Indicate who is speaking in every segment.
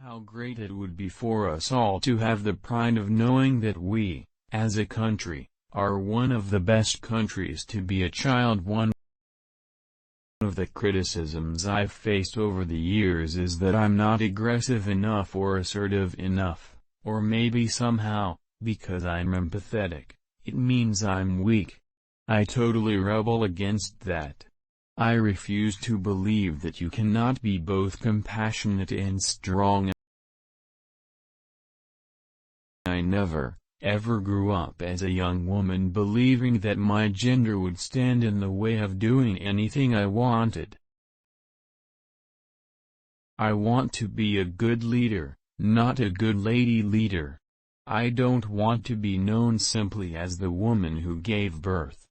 Speaker 1: How great it would be for us all to have the pride of knowing that we, as a country, are one of the best countries to be a child. One of the criticisms I've faced over the years is that I'm not aggressive enough or assertive enough, or maybe somehow, because I'm empathetic, it means I'm weak. I totally rebel against that. I refuse to believe that you cannot be both compassionate and strong. I never, ever grew up as a young woman believing that my gender would stand in the way of doing anything I wanted. I want to be a good leader, not a good lady leader. I don't want to be known simply as the woman who gave birth.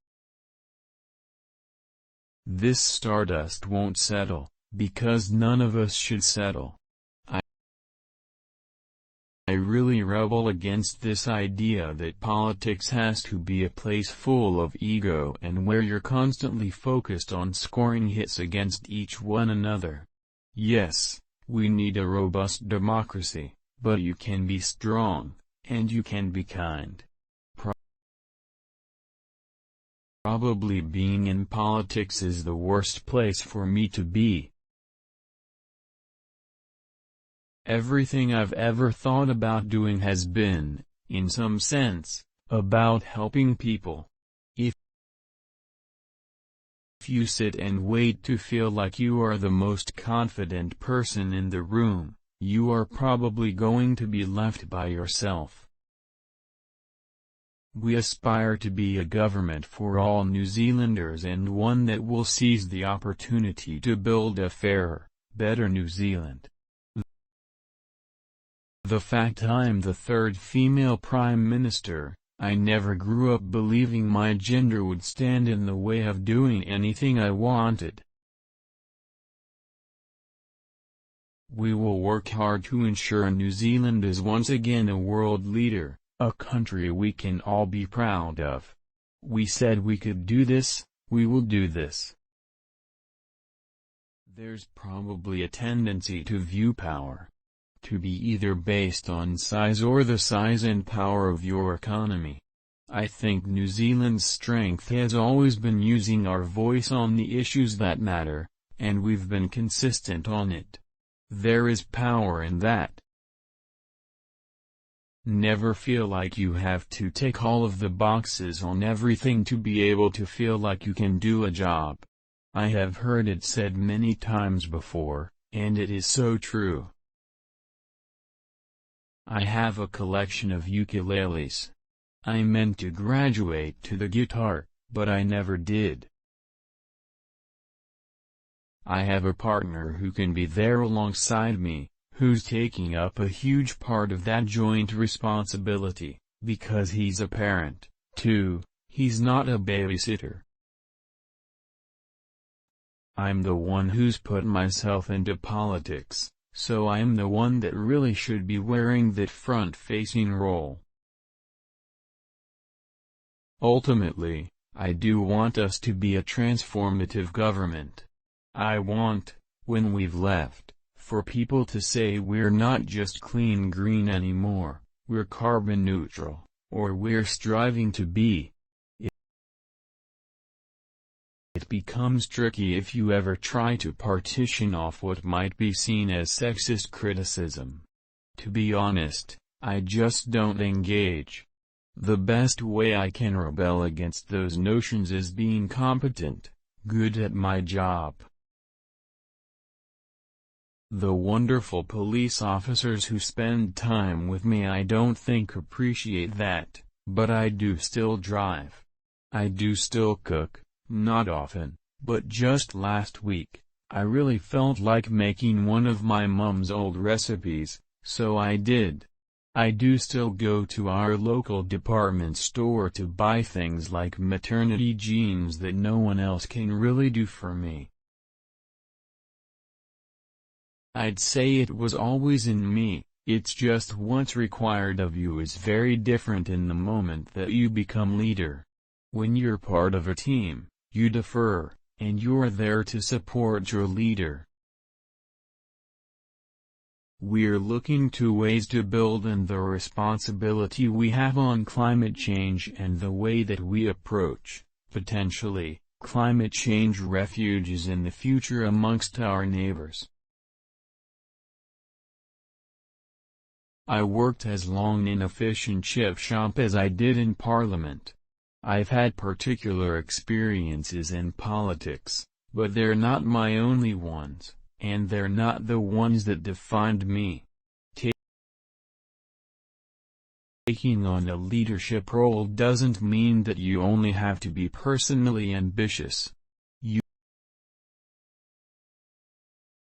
Speaker 1: This stardust won't settle, because none of us should settle. I really rebel against this idea that politics has to be a place full of ego and where you're constantly focused on scoring hits against each one another. Yes, we need a robust democracy, but you can be strong, and you can be kind. Probably being in politics is the worst place for me to be. Everything I've ever thought about doing has been, in some sense, about helping people. If you sit and wait to feel like you are the most confident person in the room, you are probably going to be left by yourself. We aspire to be a government for all New Zealanders and one that will seize the opportunity to build a fairer, better New Zealand. The fact I'm the third female Prime Minister, I never grew up believing my gender would stand in the way of doing anything I wanted. We will work hard to ensure New Zealand is once again a world leader, a country we can all be proud of. We said we could do this, we will do this. There's probably a tendency to view power to be either based on size or the size and power of your economy. I think New Zealand's strength has always been using our voice on the issues that matter, and we've been consistent on it. There is power in that. Never feel like you have to tick all of the boxes on everything to be able to feel like you can do a job. I have heard it said many times before, and it is so true. I have a collection of ukuleles. I meant to graduate to the guitar, but I never did. I have a partner who can be there alongside me, who's taking up a huge part of that joint responsibility, because he's a parent, too. He's not a babysitter. I'm the one who's put myself into politics, so I'm the one that really should be wearing that front-facing role. Ultimately, I do want us to be a transformative government. I want, when we've left, for people to say we're not just clean green anymore, we're carbon neutral, or we're striving to be. It becomes tricky if you ever try to partition off what might be seen as sexist criticism. To be honest, I just don't engage. The best way I can rebel against those notions is being competent, good at my job. The wonderful police officers who spend time with me I don't think appreciate that, but I do still drive. I do still cook. Not often, but just last week, I really felt like making one of my mom's old recipes, so I did. I do still go to our local department store to buy things like maternity jeans that no one else can really do for me. I'd say it was always in me, it's just what's required of you is very different in the moment that you become leader. When you're part of a team, you defer, and you're there to support your leader. We're looking to ways to build on the responsibility we have on climate change and the way that we approach, potentially, climate change refuges in the future amongst our neighbors. I worked as long in a fish and chip shop as I did in Parliament. I've had particular experiences in politics, but they're not my only ones, and they're not the ones that defined me. Taking on a leadership role doesn't mean that you only have to be personally ambitious.